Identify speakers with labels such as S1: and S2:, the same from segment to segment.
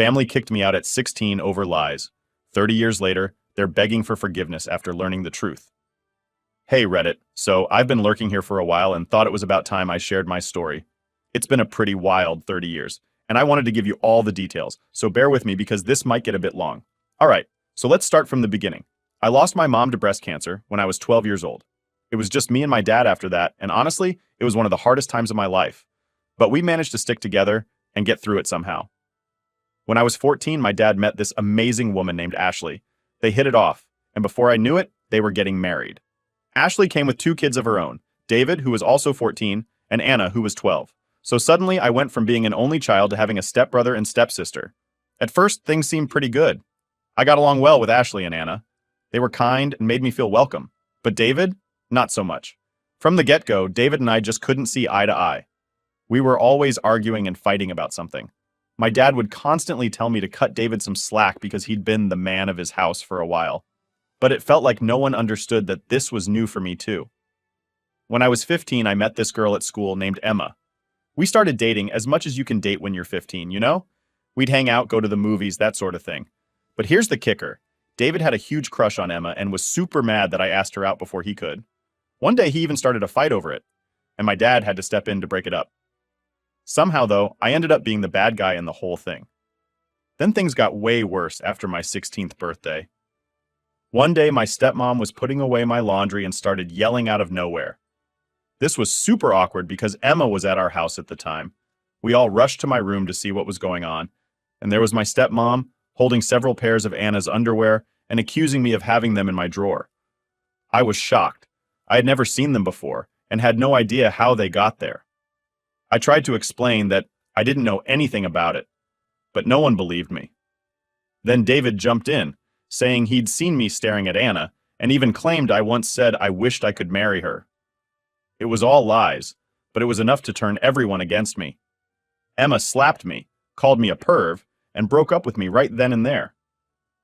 S1: Family kicked me out at 16 over lies. 30 years later, they're begging for forgiveness after learning the truth. Hey Reddit, so I've been lurking here for a while and thought it was about time I shared my story. It's been a pretty wild 30 years, and I wanted to give you all the details, so bear with me because this might get a bit long. Alright, so let's start from the beginning. I lost my mom to breast cancer when I was 12 years old. It was just me and my dad after that, and honestly, it was one of the hardest times of my life. But we managed to stick together and get through it somehow. When I was 14, my dad met this amazing woman named Ashley. They hit it off, and before I knew it, they were getting married. Ashley came with 2 kids of her own, David, who was also 14, and Anna, who was 12. So suddenly, I went from being an only child to having a stepbrother and stepsister. At first, things seemed pretty good. I got along well with Ashley and Anna. They were kind and made me feel welcome. But David? Not so much. From the get-go, David and I just couldn't see eye to eye. We were always arguing and fighting about something. My dad would constantly tell me to cut David some slack because he'd been the man of his house for a while. But it felt like no one understood that this was new for me too. When I was 15, I met this girl at school named Emma. We started dating as much as you can date when you're 15, you know? We'd hang out, go to the movies, that sort of thing. But here's the kicker. David had a huge crush on Emma and was super mad that I asked her out before he could. One day he even started a fight over it, and my dad had to step in to break it up. Somehow, though, I ended up being the bad guy in the whole thing. Then things got way worse after my 16th birthday. One day, my stepmom was putting away my laundry and started yelling out of nowhere. This was super awkward because Emma was at our house at the time. We all rushed to my room to see what was going on, and there was my stepmom holding several pairs of Anna's underwear and accusing me of having them in my drawer. I was shocked. I had never seen them before and had no idea how they got there. I tried to explain that I didn't know anything about it, but no one believed me. Then David jumped in, saying he'd seen me staring at Anna, and even claimed I once said I wished I could marry her. It was all lies, but it was enough to turn everyone against me. Emma slapped me, called me a perv, and broke up with me right then and there.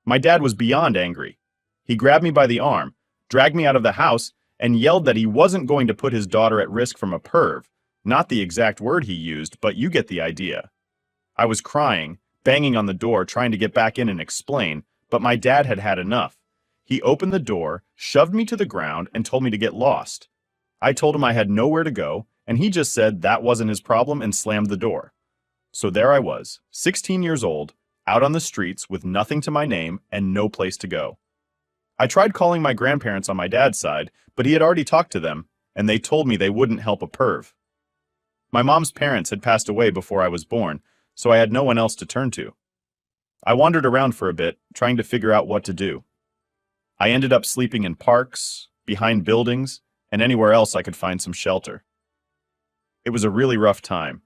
S1: My dad was beyond angry. He grabbed me by the arm, dragged me out of the house, and yelled that he wasn't going to put his daughter at risk from a perv. Not the exact word he used, but you get the idea. I was crying, banging on the door, trying to get back in and explain, but my dad had had enough. He opened the door, shoved me to the ground, and told me to get lost. I told him I had nowhere to go, and he just said that wasn't his problem and slammed the door. So there I was, 16 years old, out on the streets with nothing to my name and no place to go. I tried calling my grandparents on my dad's side, but he had already talked to them, and they told me they wouldn't help a perv. My mom's parents had passed away before I was born, so I had no one else to turn to. I wandered around for a bit, trying to figure out what to do. I ended up sleeping in parks, behind buildings, and anywhere else I could find some shelter. It was a really rough time.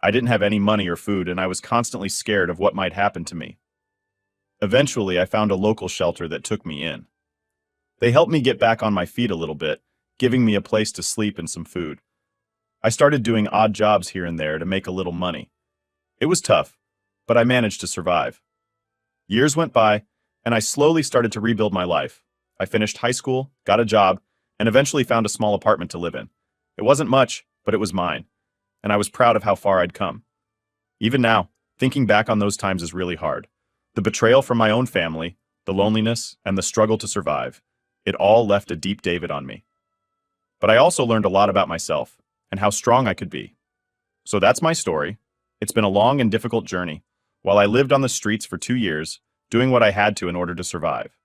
S1: I didn't have any money or food, and I was constantly scared of what might happen to me. Eventually, I found a local shelter that took me in. They helped me get back on my feet a little bit, giving me a place to sleep and some food. I started doing odd jobs here and there to make a little money. It was tough, but I managed to survive. Years went by, and I slowly started to rebuild my life. I finished high school, got a job, and eventually found a small apartment to live in. It wasn't much, but it was mine, and I was proud of how far I'd come. Even now, thinking back on those times is really hard. The betrayal from my own family, the loneliness, and the struggle to survive, it all left a deep David on me. But I also learned a lot about myself and how strong I could be. So that's my story. It's been a long and difficult journey, while I lived on the streets for 2 years, doing what I had to in order to survive.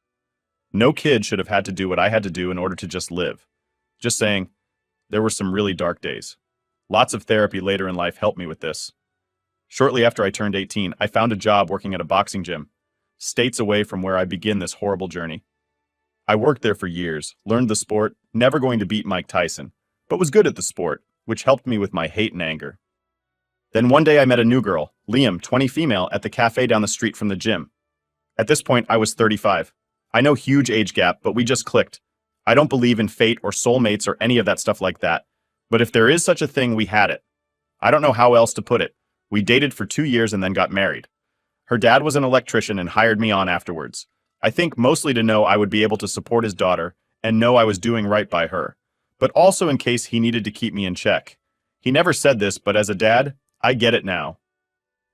S1: No kid should have had to do what I had to do in order to just live. Just saying, there were some really dark days. Lots of therapy later in life helped me with this. Shortly after I turned 18, I found a job working at a boxing gym, states away from where I began this horrible journey. I worked there for years, learned the sport, never going to beat Mike Tyson, but was good at the sport, which helped me with my hate and anger. Then one day I met a new girl, Liam, 20 female, at the cafe down the street from the gym. At this point, I was 35. I know huge age gap, but we just clicked. I don't believe in fate or soulmates or any of that stuff like that. But if there is such a thing, we had it. I don't know how else to put it. We dated for 2 years and then got married. Her dad was an electrician and hired me on afterwards. I think mostly to know I would be able to support his daughter and know I was doing right by her, but also in case he needed to keep me in check. He never said this, but as a dad, I get it now.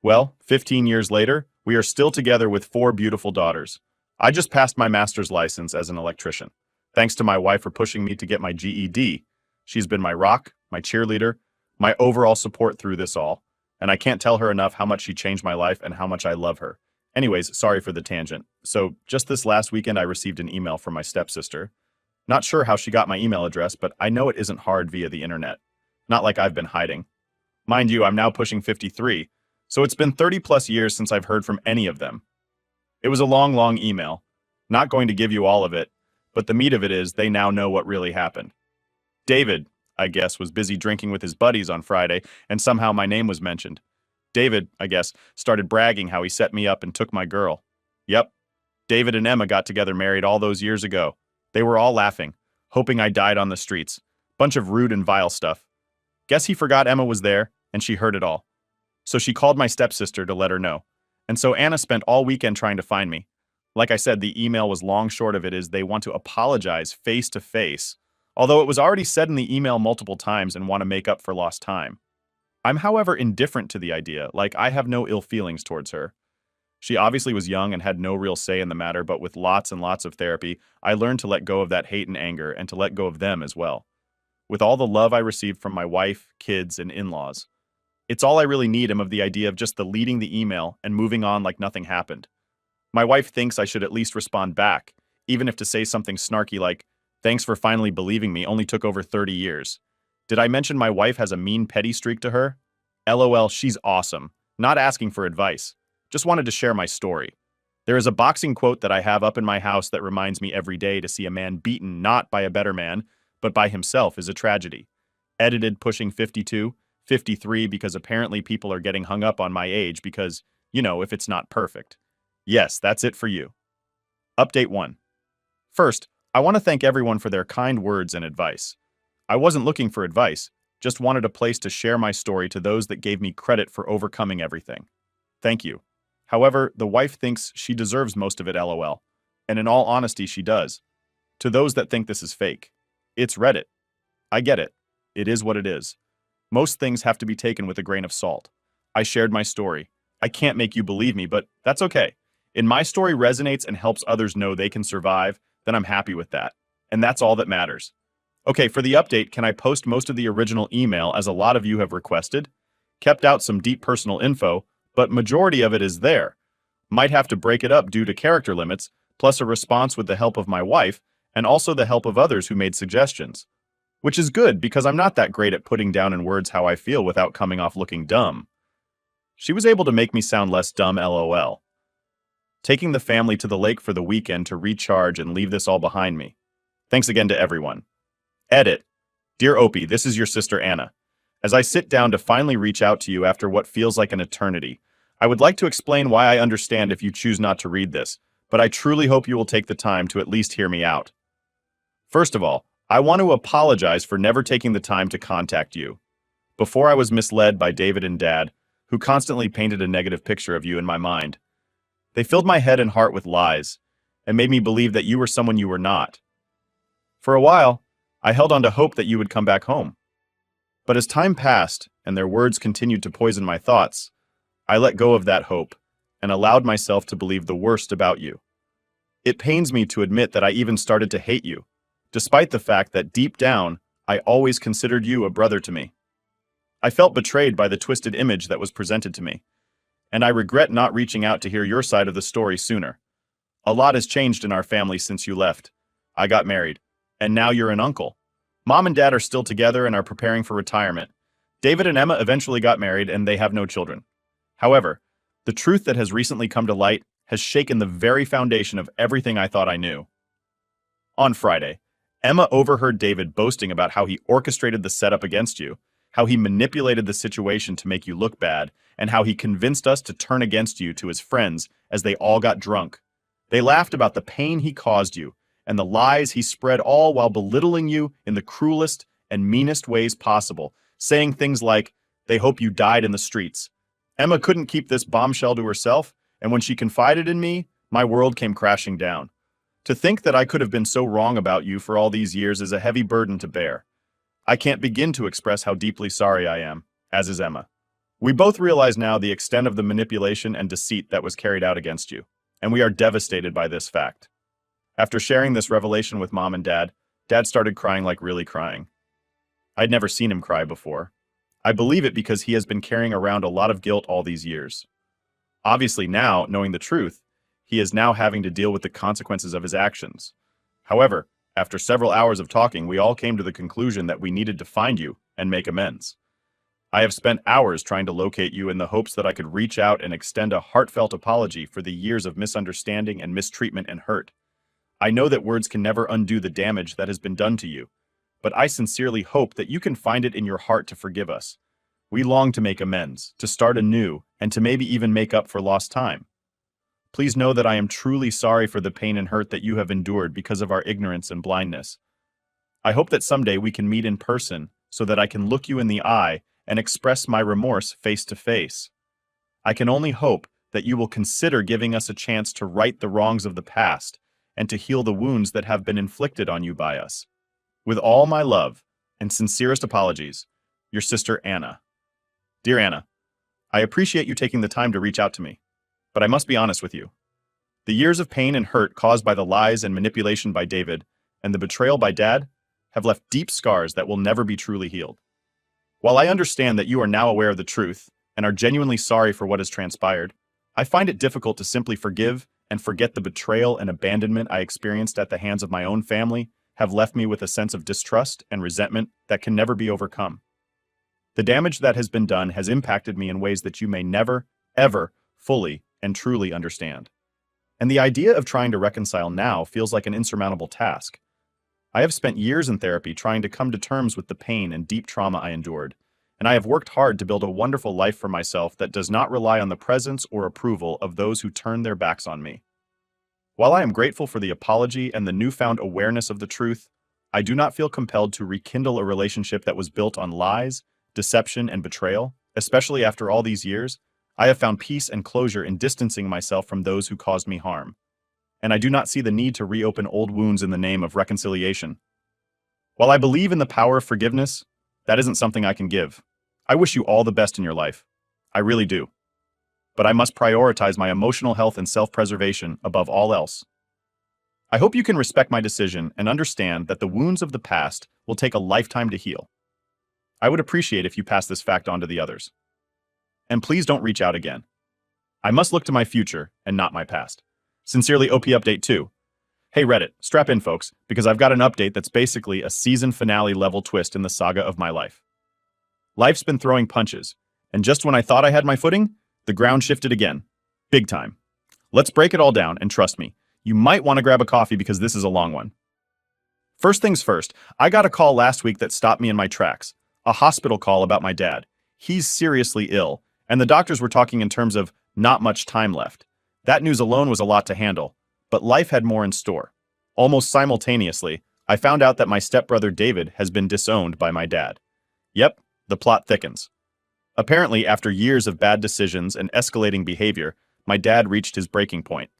S1: Well, 15 years later, we are still together with 4 beautiful daughters. I just passed my master's license as an electrician. Thanks to my wife for pushing me to get my GED. She's been my rock, my cheerleader, my overall support through this all. And I can't tell her enough how much she changed my life and how much I love her. Anyways, sorry for the tangent. So, just this last weekend, I received an email from my stepsister. Not sure how she got my email address, but I know it isn't hard via the internet. Not like I've been hiding. Mind you, I'm now pushing 53, so it's been 30 plus years since I've heard from any of them. It was a long, long email. Not going to give you all of it, but the meat of it is they now know what really happened. David, I guess, was busy drinking with his buddies on Friday, and somehow my name was mentioned. David, I guess, started bragging how he set me up and took my girl. Yep, David and Emma got together married all those years ago. They were all laughing, hoping I died on the streets. Bunch of rude and vile stuff. Guess he forgot Emma was there, and she heard it all. So she called my stepsister to let her know. And so Anna spent all weekend trying to find me. Like I said, the email was long short of it is they want to apologize face to face, although it was already said in the email multiple times and want to make up for lost time. I'm however indifferent to the idea, like I have no ill feelings towards her. She obviously was young and had no real say in the matter, but with lots and lots of therapy, I learned to let go of that hate and anger and to let go of them as well. With all the love I received from my wife, kids, and in-laws. It's all I really need of the idea of just deleting the email and moving on like nothing happened. My wife thinks I should at least respond back, even if to say something snarky like, "Thanks for finally believing me, only took over 30 years. Did I mention my wife has a mean petty streak to her? LOL, she's awesome. Not asking for advice. Just wanted to share my story. There is a boxing quote that I have up in my house that reminds me every day to see a man beaten not by a better man, but by himself is a tragedy. Edited pushing 52, 53 because apparently people are getting hung up on my age because, if it's not perfect. Yes, that's it for you. Update 1. First, I want to thank everyone for their kind words and advice. I wasn't looking for advice, just wanted a place to share my story to those that gave me credit for overcoming everything. Thank you. However, the wife thinks she deserves most of it, LOL. And in all honesty, she does. To those that think this is fake, it's Reddit. I get it. It is what it is. Most things have to be taken with a grain of salt. I shared my story. I can't make you believe me, but that's okay. And my story resonates and helps others know they can survive, then I'm happy with that. And that's all that matters. Okay, for the update, can I post most of the original email as a lot of you have requested? Kept out some deep personal info, but majority of it is there. Might have to break it up due to character limits, plus a response with the help of my wife, and also the help of others who made suggestions. Which is good because I'm not that great at putting down in words how I feel without coming off looking dumb. She was able to make me sound less dumb, LOL. Taking the family to the lake for the weekend to recharge and leave this all behind me. Thanks again to everyone. Edit. Dear Opie, this is your sister Anna. As I sit down to finally reach out to you after what feels like an eternity, I would like to explain why I understand if you choose not to read this, but I truly hope you will take the time to at least hear me out. First of all, I want to apologize for never taking the time to contact you. Before I was misled by David and Dad, who constantly painted a negative picture of you in my mind. They filled my head and heart with lies, and made me believe that you were someone you were not. For a while, I held on to hope that you would come back home. But as time passed, and their words continued to poison my thoughts, I let go of that hope, and allowed myself to believe the worst about you. It pains me to admit that I even started to hate you, despite the fact that deep down, I always considered you a brother to me. I felt betrayed by the twisted image that was presented to me, and I regret not reaching out to hear your side of the story sooner. A lot has changed in our family since you left. I got married, and now you're an uncle. Mom and Dad are still together and are preparing for retirement. David and Emma eventually got married and they have no children. However, the truth that has recently come to light has shaken the very foundation of everything I thought I knew. On Friday, Emma overheard David boasting about how he orchestrated the setup against you, how he manipulated the situation to make you look bad, and how he convinced us to turn against you to his friends as they all got drunk. They laughed about the pain he caused you and the lies he spread, all while belittling you in the cruelest and meanest ways possible, saying things like, "They hope you died in the streets." Emma couldn't keep this bombshell to herself, and when she confided in me, my world came crashing down. To think that I could have been so wrong about you for all these years is a heavy burden to bear. I can't begin to express how deeply sorry I am, as is Emma. We both realize now the extent of the manipulation and deceit that was carried out against you, and we are devastated by this fact. After sharing this revelation with Mom and Dad started crying, like really crying. I'd never seen him cry before. I believe it because he has been carrying around a lot of guilt all these years. Obviously now, knowing the truth, he is now having to deal with the consequences of his actions. However, after several hours of talking, we all came to the conclusion that we needed to find you and make amends. I have spent hours trying to locate you in the hopes that I could reach out and extend a heartfelt apology for the years of misunderstanding and mistreatment and hurt. I know that words can never undo the damage that has been done to you, but I sincerely hope that you can find it in your heart to forgive us. We long to make amends, to start anew, and to maybe even make up for lost time. Please know that I am truly sorry for the pain and hurt that you have endured because of our ignorance and blindness. I hope that someday we can meet in person so that I can look you in the eye and express my remorse face to face. I can only hope that you will consider giving us a chance to right the wrongs of the past and to heal the wounds that have been inflicted on you by us. With all my love and sincerest apologies, your sister Anna. Dear Anna, I appreciate you taking the time to reach out to me, but I must be honest with you. The years of pain and hurt caused by the lies and manipulation by David and the betrayal by Dad have left deep scars that will never be truly healed. While I understand that you are now aware of the truth and are genuinely sorry for what has transpired, I find it difficult to simply forgive and forget the betrayal and abandonment I experienced at the hands of my own family have left me with a sense of distrust and resentment that can never be overcome. The damage that has been done has impacted me in ways that you may never, ever fully and truly understand. And the idea of trying to reconcile now feels like an insurmountable task. I have spent years in therapy trying to come to terms with the pain and deep trauma I endured, and I have worked hard to build a wonderful life for myself that does not rely on the presence or approval of those who turn their backs on me. While I am grateful for the apology and the newfound awareness of the truth, I do not feel compelled to rekindle a relationship that was built on lies, deception, and betrayal. Especially after all these years, I have found peace and closure in distancing myself from those who caused me harm. And I do not see the need to reopen old wounds in the name of reconciliation. While I believe in the power of forgiveness, that isn't something I can give. I wish you all the best in your life. I really do. But I must prioritize my emotional health and self-preservation above all else. I hope you can respect my decision and understand that the wounds of the past will take a lifetime to heal. I would appreciate if you pass this fact on to the others. And please don't reach out again. I must look to my future and not my past. Sincerely, OP Update 2. Hey Reddit, strap in folks, because I've got an update that's basically a season finale level twist in the saga of my life. Life's been throwing punches, and just when I thought I had my footing, the ground shifted again. Big time. Let's break it all down, and trust me, you might want to grab a coffee because this is a long one. First things first, I got a call last week that stopped me in my tracks. A hospital call about my dad. He's seriously ill, and the doctors were talking in terms of not much time left. That news alone was a lot to handle, but life had more in store. Almost simultaneously, I found out that my stepbrother David has been disowned by my dad. Yep, the plot thickens. Apparently, after years of bad decisions and escalating behavior, my dad reached his breaking point.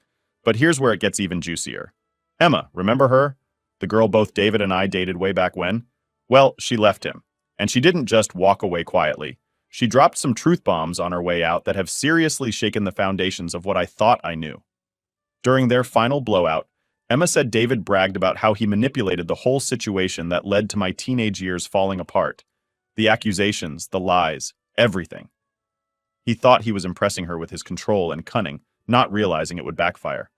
S1: But here's where it gets even juicier. Emma, remember her? The girl both David and I dated way back when? Well, she left him. And she didn't just walk away quietly. She dropped some truth bombs on her way out that have seriously shaken the foundations of what I thought I knew. During their final blowout, Emma said David bragged about how he manipulated the whole situation that led to my teenage years falling apart. The accusations, the lies, everything. He thought he was impressing her with his control and cunning, not realizing it would backfire.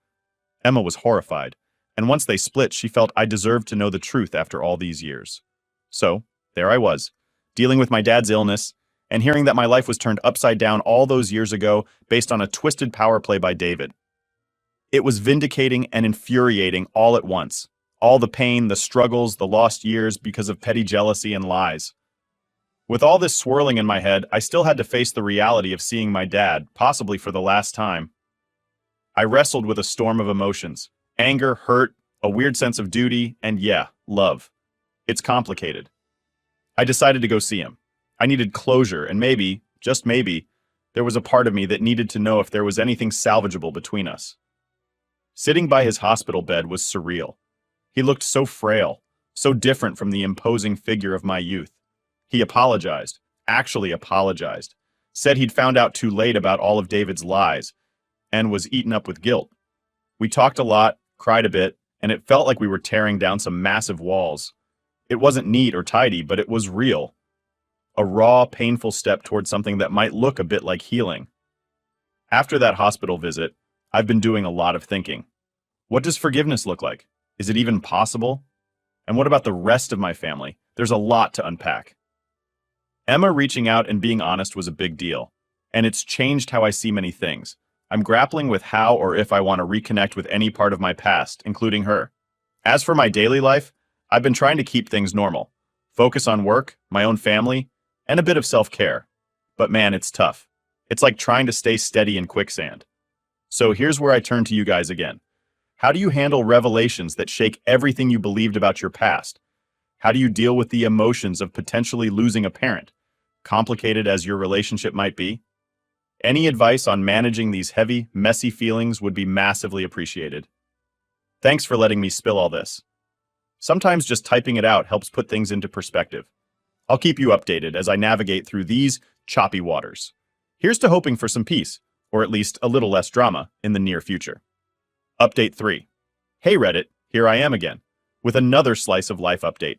S1: Emma was horrified, and once they split, she felt I deserved to know the truth after all these years. So, there I was, dealing with my dad's illness, and hearing that my life was turned upside down all those years ago based on a twisted power play by David. It was vindicating and infuriating all at once. All the pain, the struggles, the lost years because of petty jealousy and lies. With all this swirling in my head, I still had to face the reality of seeing my dad, possibly for the last time. I wrestled with a storm of emotions. Anger, hurt, a weird sense of duty, and yeah, love. It's complicated. I decided to go see him. I needed closure, and maybe, just maybe, there was a part of me that needed to know if there was anything salvageable between us. Sitting by his hospital bed was surreal. He looked so frail, so different from the imposing figure of my youth. He apologized, actually apologized, said he'd found out too late about all of David's lies and was eaten up with guilt. We talked a lot, cried a bit, and it felt like we were tearing down some massive walls. It wasn't neat or tidy, but it was real. A raw, painful step towards something that might look a bit like healing. After that hospital visit, I've been doing a lot of thinking. What does forgiveness look like? Is it even possible? And what about the rest of my family? There's a lot to unpack. Emma reaching out and being honest was a big deal, and it's changed how I see many things. I'm grappling with how or if I want to reconnect with any part of my past, including her. As for my daily life, I've been trying to keep things normal, focus on work, my own family, and a bit of self-care. But man, it's tough. It's like trying to stay steady in quicksand. So here's where I turn to you guys again. How do you handle revelations that shake everything you believed about your past? How do you deal with the emotions of potentially losing a parent, complicated as your relationship might be? Any advice on managing these heavy, messy feelings would be massively appreciated. Thanks for letting me spill all this. Sometimes just typing it out helps put things into perspective. I'll keep you updated as I navigate through these choppy waters. Here's to hoping for some peace, or at least a little less drama, in the near future. Update 3. Hey Reddit, here I am again, with another slice of life update.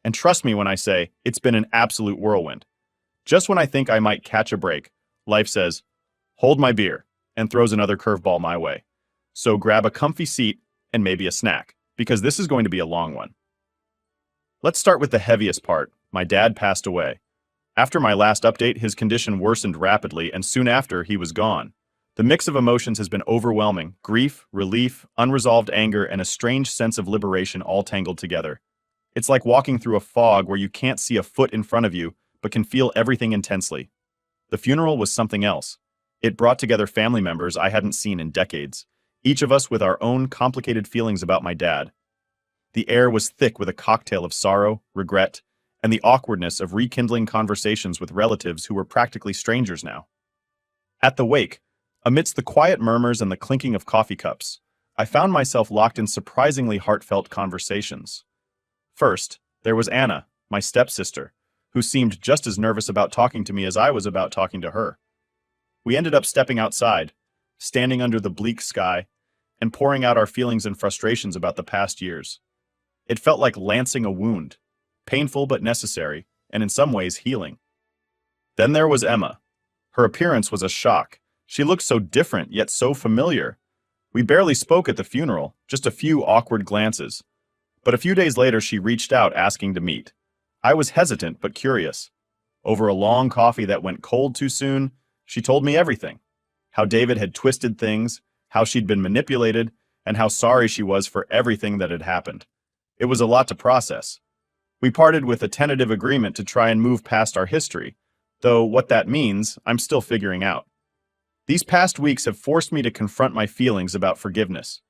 S1: And trust me when I say, it's been an absolute whirlwind. Just when I think I might catch a break, life says, hold my beer, and throws another curveball my way. So grab a comfy seat and maybe a snack, because this is going to be a long one. Let's start with the heaviest part. My dad passed away. After my last update, his condition worsened rapidly, and soon after, he was gone. The mix of emotions has been overwhelming: grief, relief, unresolved anger, and a strange sense of liberation all tangled together. It's like walking through a fog where you can't see a foot in front of you, but can feel everything intensely. The funeral was something else. It brought together family members I hadn't seen in decades, each of us with our own complicated feelings about my dad. The air was thick with a cocktail of sorrow, regret, and the awkwardness of rekindling conversations with relatives who were practically strangers now. At the wake, amidst the quiet murmurs and the clinking of coffee cups, I found myself locked in surprisingly heartfelt conversations. First, there was Anna, my stepsister, who seemed just as nervous about talking to me as I was about talking to her. We ended up stepping outside, standing under the bleak sky, and pouring out our feelings and frustrations about the past years. It felt like lancing a wound, painful but necessary, and in some ways healing. Then there was Emma. Her appearance was a shock. She looked so different, yet so familiar. We barely spoke at the funeral, just a few awkward glances. But a few days later, she reached out asking to meet. I was hesitant but curious. Over a long coffee that went cold too soon, she told me everything. How David had twisted things, how she'd been manipulated, and how sorry she was for everything that had happened. It was a lot to process. We parted with a tentative agreement to try and move past our history, though what that means, I'm still figuring out. These past weeks have forced me to confront my feelings about forgiveness.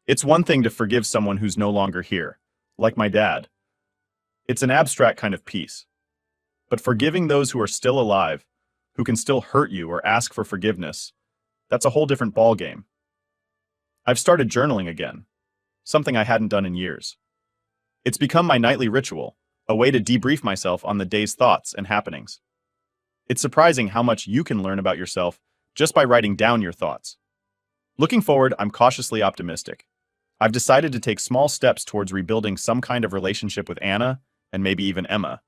S1: It's one thing to forgive someone who's no longer here, like my dad. It's an abstract kind of peace. But forgiving those who are still alive, who can still hurt you or ask for forgiveness, that's a whole different ballgame. I've started journaling again, something I hadn't done in years. It's become my nightly ritual, a way to debrief myself on the day's thoughts and happenings. It's surprising how much you can learn about yourself just by writing down your thoughts. Looking forward, I'm cautiously optimistic. I've decided to take small steps towards rebuilding some kind of relationship with Anna, and maybe even Emma.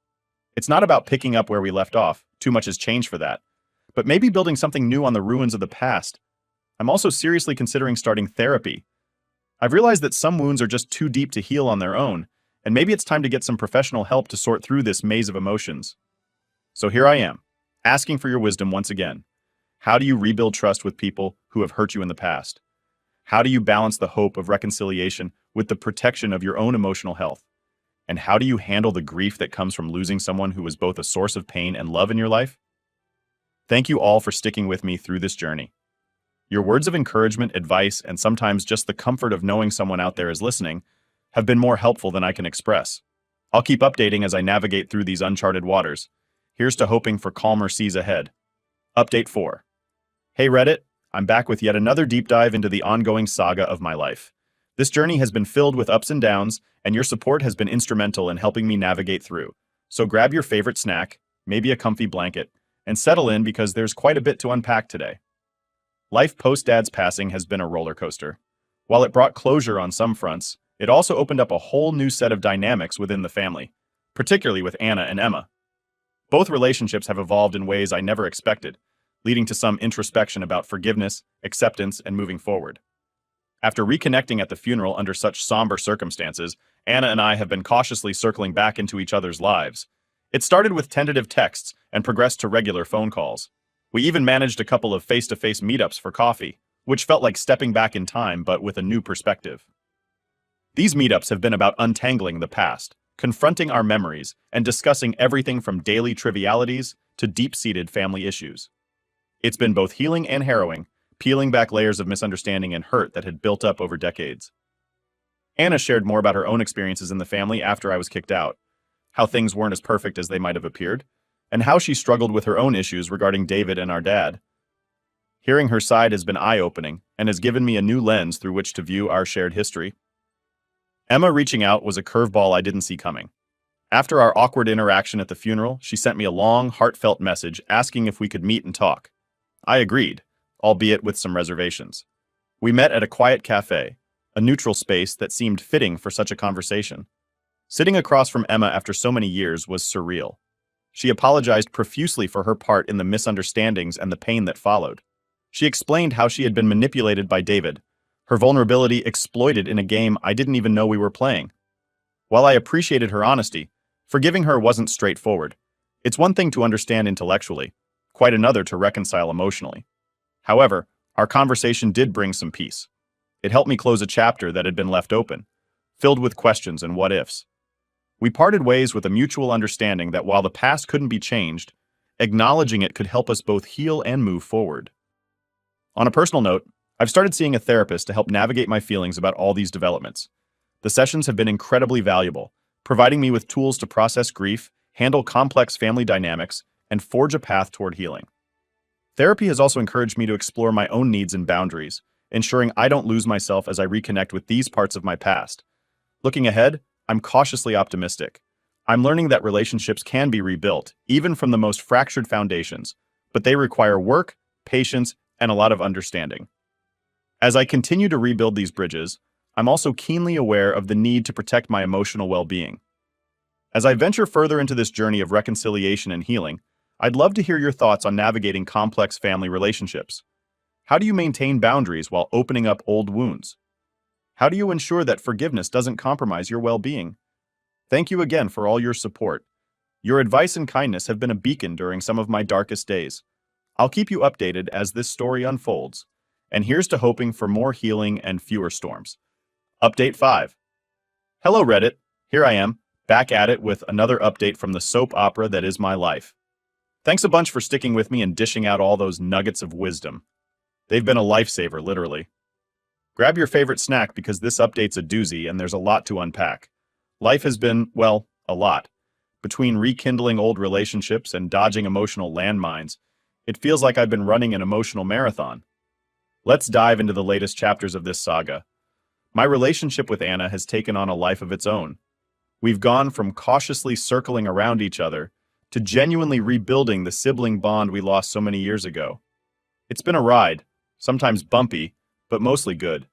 S1: It's not about picking up where we left off, too much has changed for that, but maybe building something new on the ruins of the past. I'm also seriously considering starting therapy. I've realized that some wounds are just too deep to heal on their own, and maybe it's time to get some professional help to sort through this maze of emotions. So here I am, asking for your wisdom once again. How do you rebuild trust with people who have hurt you in the past? How do you balance the hope of reconciliation with the protection of your own emotional health? And how do you handle the grief that comes from losing someone who was both a source of pain and love in your life? Thank you all for sticking with me through this journey. Your words of encouragement, advice, and sometimes just the comfort of knowing someone out there is listening have been more helpful than I can express. I'll keep updating as I navigate through these uncharted waters. Here's to hoping for calmer seas ahead. Update 4. Hey Reddit, I'm back with yet another deep dive into the ongoing saga of my life. This journey has been filled with ups and downs, and your support has been instrumental in helping me navigate through. So grab your favorite snack, maybe a comfy blanket, and settle in because there's quite a bit to unpack today. Life post-Dad's passing has been a roller coaster. While it brought closure on some fronts, it also opened up a whole new set of dynamics within the family, particularly with Anna and Emma. Both relationships have evolved in ways I never expected, leading to some introspection about forgiveness, acceptance, and moving forward. After reconnecting at the funeral under such somber circumstances, Anna and I have been cautiously circling back into each other's lives. It started with tentative texts and progressed to regular phone calls. We even managed a couple of face-to-face meetups for coffee, which felt like stepping back in time but with a new perspective. These meetups have been about untangling the past, confronting our memories, and discussing everything from daily trivialities to deep-seated family issues. It's been both healing and harrowing, peeling back layers of misunderstanding and hurt that had built up over decades. Anna shared more about her own experiences in the family after I was kicked out, how things weren't as perfect as they might have appeared, and how she struggled with her own issues regarding David and our dad. Hearing her side has been eye-opening and has given me a new lens through which to view our shared history. Emma reaching out was a curveball I didn't see coming. After our awkward interaction at the funeral, she sent me a long, heartfelt message asking if we could meet and talk. I agreed, albeit with some reservations. We met at a quiet cafe, a neutral space that seemed fitting for such a conversation. Sitting across from Emma after so many years was surreal. She apologized profusely for her part in the misunderstandings and the pain that followed. She explained how she had been manipulated by David, her vulnerability exploited in a game I didn't even know we were playing. While I appreciated her honesty, forgiving her wasn't straightforward. It's one thing to understand intellectually, quite another to reconcile emotionally. However, our conversation did bring some peace. It helped me close a chapter that had been left open, filled with questions and what-ifs. We parted ways with a mutual understanding that while the past couldn't be changed, acknowledging it could help us both heal and move forward. On a personal note, I've started seeing a therapist to help navigate my feelings about all these developments. The sessions have been incredibly valuable, providing me with tools to process grief, handle complex family dynamics, and forge a path toward healing. Therapy has also encouraged me to explore my own needs and boundaries, ensuring I don't lose myself as I reconnect with these parts of my past. Looking ahead, I'm cautiously optimistic. I'm learning that relationships can be rebuilt, even from the most fractured foundations, but they require work, patience, and a lot of understanding. As I continue to rebuild these bridges, I'm also keenly aware of the need to protect my emotional well-being. As I venture further into this journey of reconciliation and healing, I'd love to hear your thoughts on navigating complex family relationships. How do you maintain boundaries while opening up old wounds? How do you ensure that forgiveness doesn't compromise your well-being? Thank you again for all your support. Your advice and kindness have been a beacon during some of my darkest days. I'll keep you updated as this story unfolds. And here's to hoping for more healing and fewer storms. Update 5. Hello Reddit, here I am, back at it with another update from the soap opera that is my life. Thanks a bunch for sticking with me and dishing out all those nuggets of wisdom. They've been a lifesaver, literally. Grab your favorite snack because this update's a doozy and there's a lot to unpack. Life has been, well, a lot. Between rekindling old relationships and dodging emotional landmines, it feels like I've been running an emotional marathon. Let's dive into the latest chapters of this saga. My relationship with Anna has taken on a life of its own. We've gone from cautiously circling around each other to genuinely rebuilding the sibling bond we lost so many years ago. It's been a ride, sometimes bumpy, but mostly good.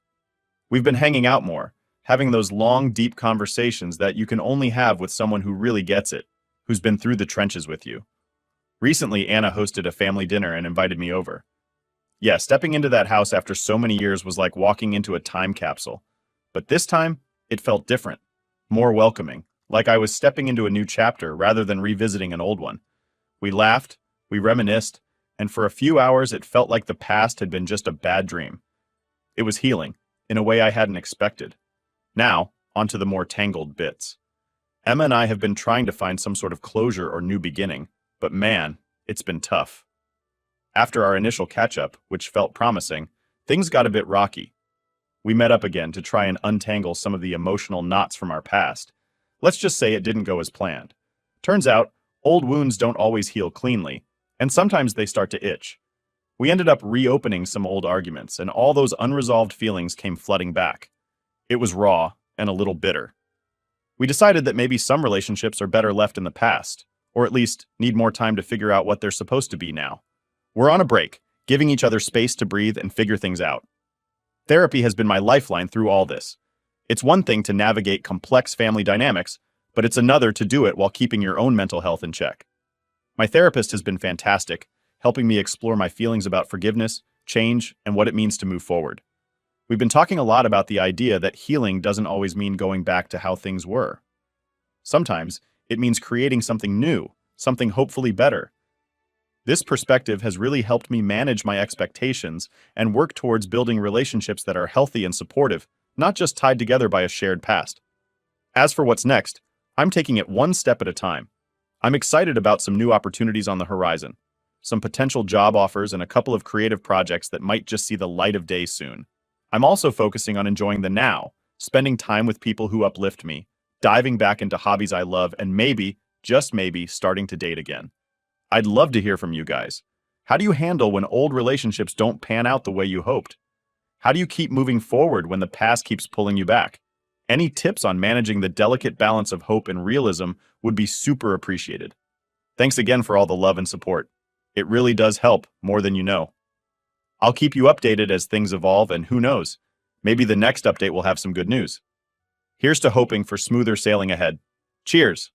S1: We've been hanging out more, having those long, deep conversations that you can only have with someone who really gets it, who's been through the trenches with you. Recently, Anna hosted a family dinner and invited me over. Yeah, stepping into that house after so many years was like walking into a time capsule. But this time, it felt different, more welcoming, like I was stepping into a new chapter rather than revisiting an old one. We laughed, we reminisced, and for a few hours it felt like the past had been just a bad dream. It was healing, in a way I hadn't expected. Now, onto the more tangled bits. Emma and I have been trying to find some sort of closure or new beginning, but man, it's been tough. After our initial catch-up, which felt promising, things got a bit rocky. We met up again to try and untangle some of the emotional knots from our past. Let's just say it didn't go as planned. Turns out, old wounds don't always heal cleanly, and sometimes they start to itch. We ended up reopening some old arguments, and all those unresolved feelings came flooding back. It was raw and a little bitter. We decided that maybe some relationships are better left in the past, or at least need more time to figure out what they're supposed to be now. We're on a break, giving each other space to breathe and figure things out. Therapy has been my lifeline through all this. It's one thing to navigate complex family dynamics, but it's another to do it while keeping your own mental health in check. My therapist has been fantastic, helping me explore my feelings about forgiveness, change, and what it means to move forward. We've been talking a lot about the idea that healing doesn't always mean going back to how things were. Sometimes it means creating something new, something hopefully better. This perspective has really helped me manage my expectations and work towards building relationships that are healthy and supportive, not just tied together by a shared past. As for what's next, I'm taking it one step at a time. I'm excited about some new opportunities on the horizon, some potential job offers and a couple of creative projects that might just see the light of day soon. I'm also focusing on enjoying the now, spending time with people who uplift me, diving back into hobbies I love, and maybe, just maybe, starting to date again. I'd love to hear from you guys. How do you handle when old relationships don't pan out the way you hoped? How do you keep moving forward when the past keeps pulling you back? Any tips on managing the delicate balance of hope and realism would be super appreciated. Thanks again for all the love and support. It really does help, more than you know. I'll keep you updated as things evolve, and who knows, maybe the next update will have some good news. Here's to hoping for smoother sailing ahead. Cheers!